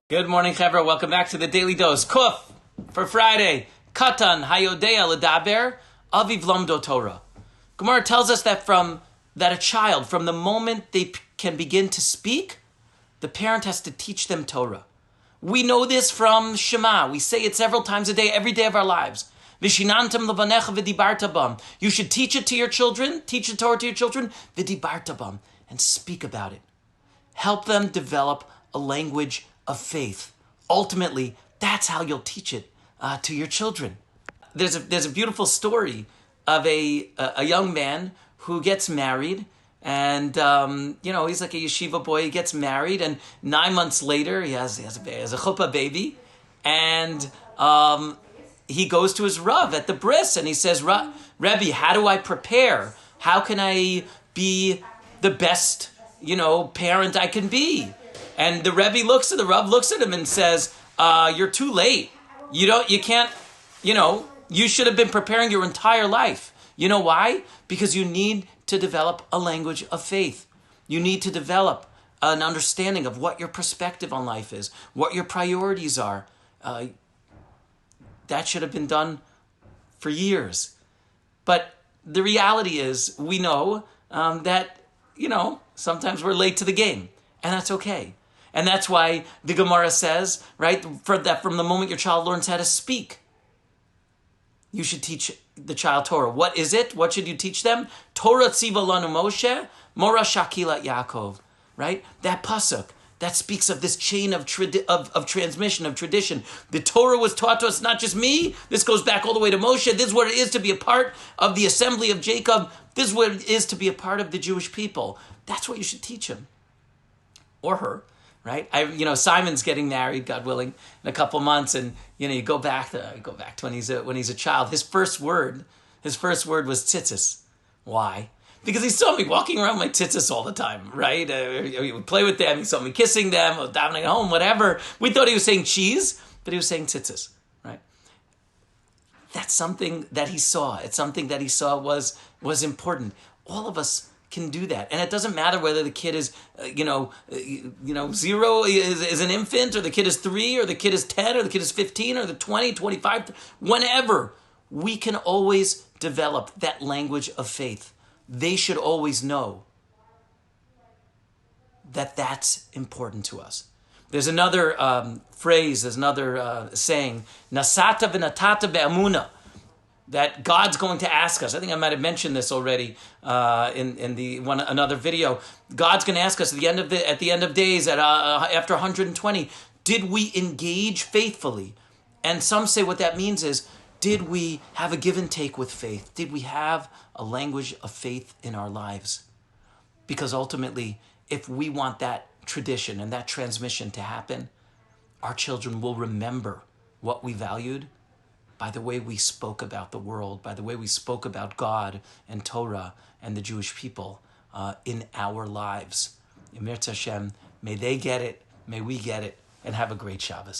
Good morning, Chevra. Welcome back to the Daily Dose. Kuf for Friday. Katan hayodea ledaber aviv lomdo Torah. Gemara tells us that a child, from the moment they can begin to speak, the parent has to teach them Torah. We know this from Shema. We say it several times a day, every day of our lives. Vishinantam levanecha v'dibarta bam. You should teach it to your children, teach the Torah to your children, v'dibarta bam, and speak about it. Help them develop a language of faith. Ultimately, that's how you'll teach it to your children. There's a beautiful story of a young man who gets married, and he's like a yeshiva boy. He gets married, and 9 months later, he has a chuppah baby, and he goes to his Rav at the bris, and he says, Rebbe, how do I prepare? How can I be the best parent I can be? And the Rebbe the Rav looks at him and says, you're too late. You should have been preparing your entire life. You know why? Because you need to develop a language of faith. You need to develop an understanding of what your perspective on life is, what your priorities are. That should have been done for years. But the reality is, we know that, sometimes we're late to the game, and that's okay. And that's why the Gemara says, right, from the moment your child learns how to speak, you should teach the child Torah. What is it? What should you teach them? Torah tziva lanu Moshe, mora shakilat Yaakov, right? That pasuk that speaks of this chain of transmission, of tradition. The Torah was taught to us, not just me. This goes back all the way to Moshe. This is what it is to be a part of the assembly of Jacob. This is what it is to be a part of the Jewish people. That's what you should teach him or her. Right? Simon's getting married, God willing, in a couple months, and you go back to when he's a child. His first word was tzitzis. Why? Because he saw me walking around my tzitzis all the time, right? He would play with them. He saw me kissing them, or davening at home, whatever. We thought he was saying cheese, but he was saying tzitzis, right? That's something that he saw. It's something that he saw was important. All of us can do that. And it doesn't matter whether the kid is, 0 is an infant, or the kid is 3, or the kid is 10, or the kid is 15, or the 20, 25, whenever. We can always develop that language of faith. They should always know that that's important to us. There's another phrase, there's another saying, Nasata v'natata be'amuna, that God's going to ask us. I think I might have mentioned this already in another video. God's going to ask us at the end of days, after 120, did we engage faithfully? And some say what that means is, did we have a give and take with faith? Did we have a language of faith in our lives? Because ultimately, if we want that tradition and that transmission to happen, our children will remember what we valued by the way we spoke about the world, by the way we spoke about God and Torah and the Jewish people in our lives. Emir Hashem, may they get it, may we get it, and have a great Shabbos.